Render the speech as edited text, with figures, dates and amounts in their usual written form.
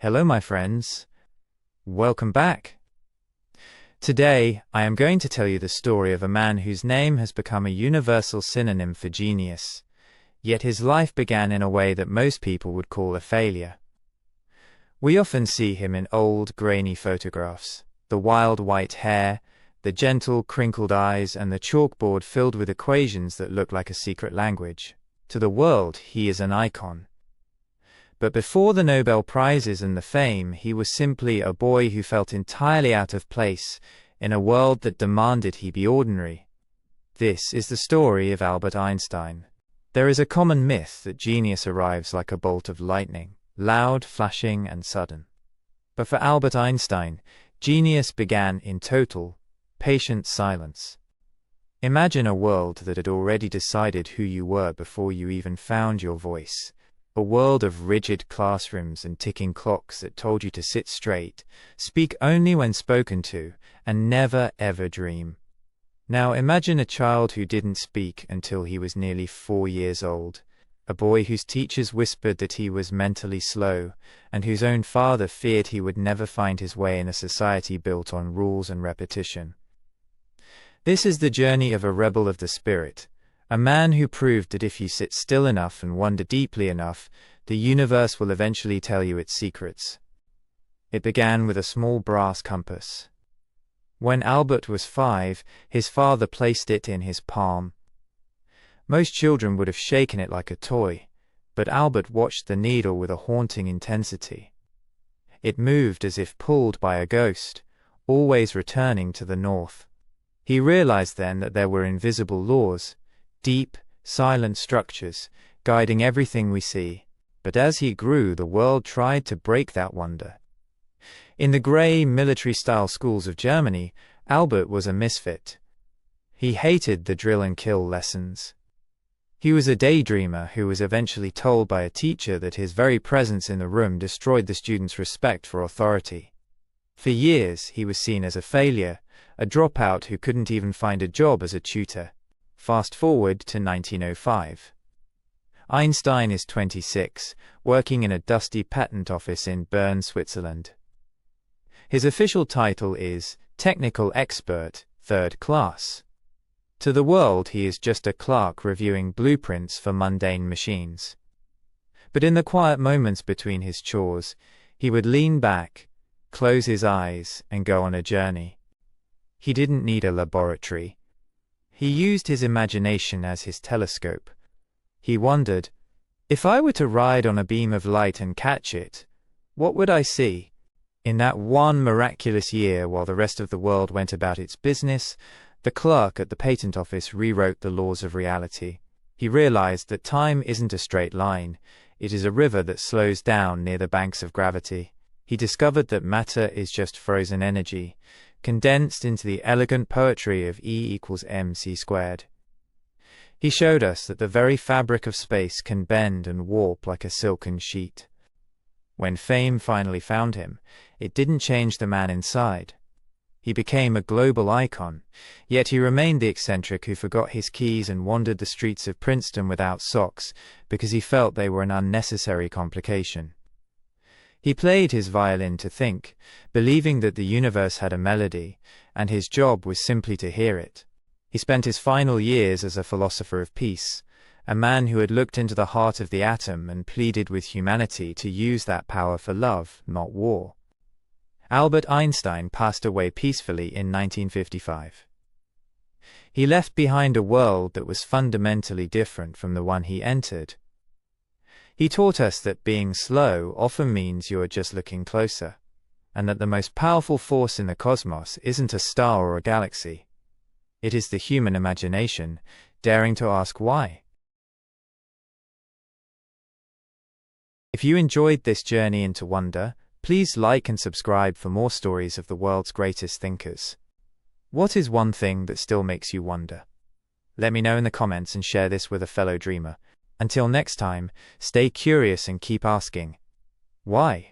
Hello, my friends. Welcome back. Today, I am going to tell you the story of a man whose name has become a universal synonym for genius, yet his life began in a way that most people would call a failure. We often see him in old, grainy photographs, the wild white hair, the gentle, crinkled eyes, and the chalkboard filled with equations that look like a secret language. To the world, he is an icon. But before the Nobel Prizes and the fame, he was simply a boy who felt entirely out of place in a world that demanded he be ordinary. This is the story of Albert Einstein. There is a common myth that genius arrives like a bolt of lightning, loud, flashing, and sudden. But for Albert Einstein, genius began in total, patient silence. Imagine a world that had already decided who you were before you even found your voice. A world of rigid classrooms and ticking clocks that told you to sit straight, speak only when spoken to, and never ever dream. Now imagine a child who didn't speak until he was nearly 4 years old, a boy whose teachers whispered that he was mentally slow, and whose own father feared he would never find his way in a society built on rules and repetition. This is the journey of a rebel of the spirit. A man who proved that if you sit still enough and wonder deeply enough, the universe will eventually tell you its secrets. It began with a small brass compass. When Albert was 5, his father placed it in his palm. Most children would have shaken it like a toy, but Albert watched the needle with a haunting intensity. It moved as if pulled by a ghost, always returning to the north. He realized then that there were invisible laws, deep, silent structures, guiding everything we see. But as he grew, the world tried to break that wonder. In the grey, military-style schools of Germany, Albert was a misfit. He hated the drill-and-kill lessons. He was a daydreamer who was eventually told by a teacher that his very presence in the room destroyed the students' respect for authority. For years, he was seen as a failure, a dropout who couldn't even find a job as a tutor. Fast forward to 1905. Einstein is 26, working in a dusty patent office in Bern, Switzerland. His official title is Technical Expert, Third Class. To the world, he is just a clerk reviewing blueprints for mundane machines. But in the quiet moments between his chores, he would lean back, close his eyes, and go on a journey. He didn't need a laboratory. He used his imagination as his telescope. He wondered, if I were to ride on a beam of light and catch it, what would I see? In that one miraculous year, while the rest of the world went about its business, the clerk at the patent office rewrote the laws of reality. He realized that time isn't a straight line. It is a river that slows down near the banks of gravity. He discovered that matter is just frozen energy, condensed into the elegant poetry of E=mc². He showed us that the very fabric of space can bend and warp like a silken sheet. When fame finally found him, it didn't change the man inside. He became a global icon, yet he remained the eccentric who forgot his keys and wandered the streets of Princeton without socks because he felt they were an unnecessary complication. He played his violin to think, believing that the universe had a melody, and his job was simply to hear it. He spent his final years as a philosopher of peace, a man who had looked into the heart of the atom and pleaded with humanity to use that power for love, not war. Albert Einstein passed away peacefully in 1955. He left behind a world that was fundamentally different from the one he entered. He taught us that being slow often means you are just looking closer, and that the most powerful force in the cosmos isn't a star or a galaxy. It is the human imagination, daring to ask why. If you enjoyed this journey into wonder, please like and subscribe for more stories of the world's greatest thinkers. What is one thing that still makes you wonder? Let me know in the comments and share this with a fellow dreamer. Until next time, stay curious and keep asking, why?